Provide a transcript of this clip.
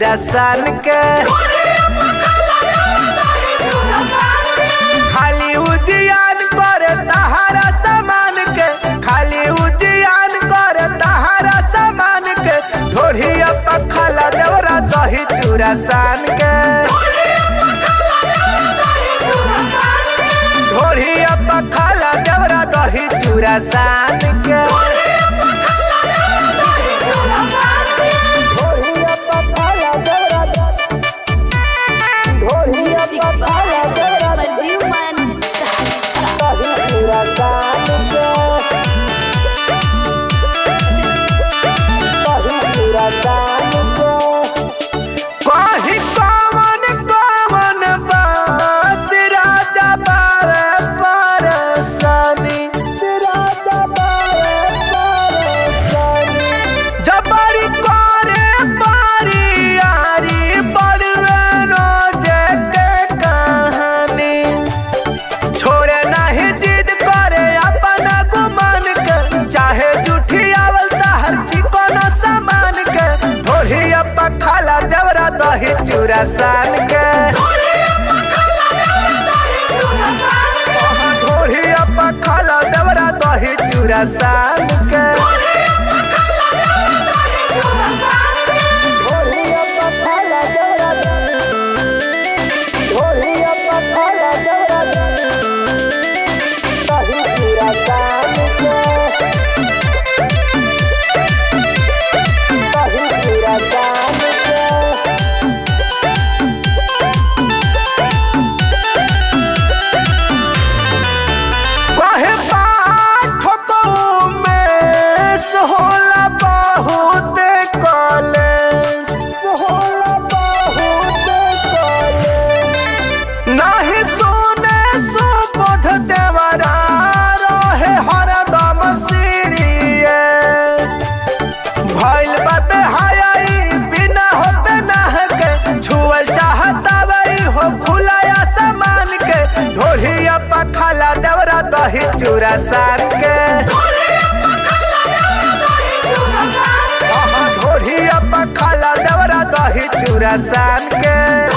चूरा सान के खाली उजियान कर तहारा सामान के, खाली उजियान कर तहारा सामान के। ढोढ़िया पखाला देवरा दही चूरा सान के, ढोढ़िया पखाला देवरा दही चूरा सान के। कहीं कौन कौन बात राजा बारे परेशानी, जबरी करे बारी यारी बड़वेनो जेके कहानी। छोड़े नहीं जिद करे अपना गुमान के, चाहे झूठी आवल हर चिकन सामान के। ढोढ़िया पखाला देवरा दही चूरा सान के, ढोढ़िया पखाला देवरा दही चूरा सान के। पखाला देवरा दही चूरा सान के, ढोढ़िया पखाला देवरा दही चूरा सान के।